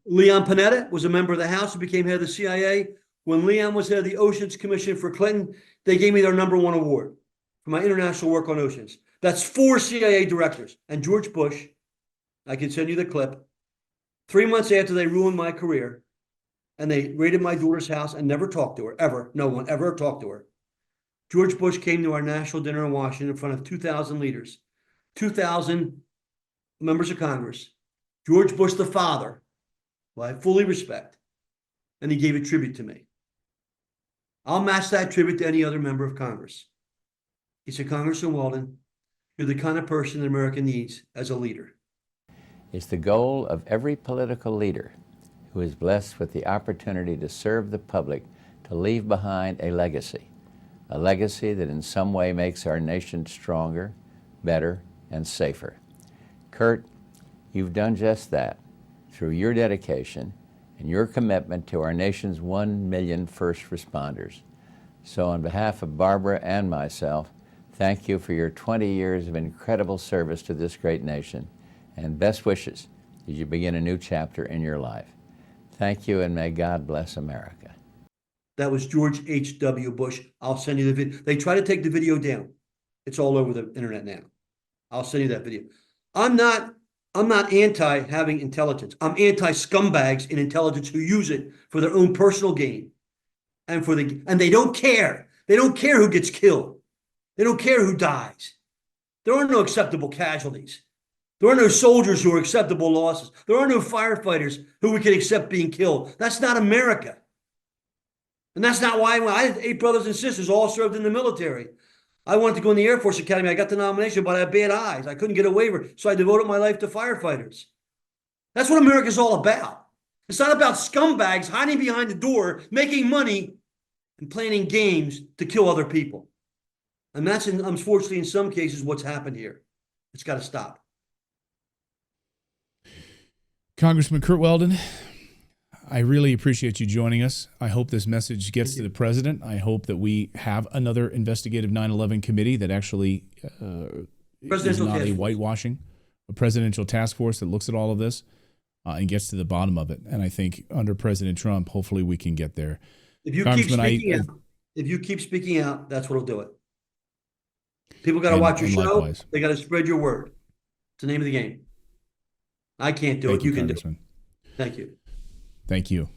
Leon Panetta was a member of the House who became head of the CIA. When Leon was head of the Oceans Commission for Clinton, they gave me their #1 award for my international work on oceans. That's 4 CIA directors. And George Bush, I can send you the clip, 3 months after they ruined my career, and they raided my daughter's house and never talked to her, ever. No one ever talked to her. George Bush came to our national dinner in Washington in front of 2,000 leaders, 2,000 members of Congress. George Bush, the father, who I fully respect, and he gave a tribute to me. I'll match that tribute to any other member of Congress. He said, Congressman Weldon, you're the kind of person that America needs as a leader. It's the goal of every political leader who is blessed with the opportunity to serve the public to leave behind a legacy that in some way makes our nation stronger, better, and safer. Curt, you've done just that through your dedication and your commitment to our nation's 1 million first responders. So on behalf of Barbara and myself, thank you for your 20 years of incredible service to this great nation, and best wishes as you begin a new chapter in your life. Thank you, and may God bless America. That was George H.W. Bush. I'll send you the video. They try to take the video down. It's all over the internet now. I'll send you that video. I'm not anti having intelligence. I'm anti scumbags in intelligence who use it for their own personal gain. And they don't care. They don't care who gets killed. They don't care who dies. There are no acceptable casualties. There are no soldiers who are acceptable losses. There are no firefighters who we can accept being killed. That's not America. And that's not why I had 8 brothers and sisters all served in the military. I wanted to go in the Air Force Academy. I got the nomination, but I had bad eyes. I couldn't get a waiver, so I devoted my life to firefighters. That's what America's all about. It's not about scumbags hiding behind the door, making money, and planning games to kill other people. And that's, unfortunately, in some cases, what's happened here. It's got to stop. Congressman Curt Weldon, I really appreciate you joining us. I hope this message gets to the president. I hope that we have another investigative 9/11 committee that actually is not a whitewashing, a presidential task force that looks at all of this and gets to the bottom of it. And I think under President Trump, hopefully we can get there. If you keep speaking out, that's what'll do it. People got to watch your show. Likewise. They got to spread your word. It's the name of the game. I can't do it. You can do it. Thank you. Thank you.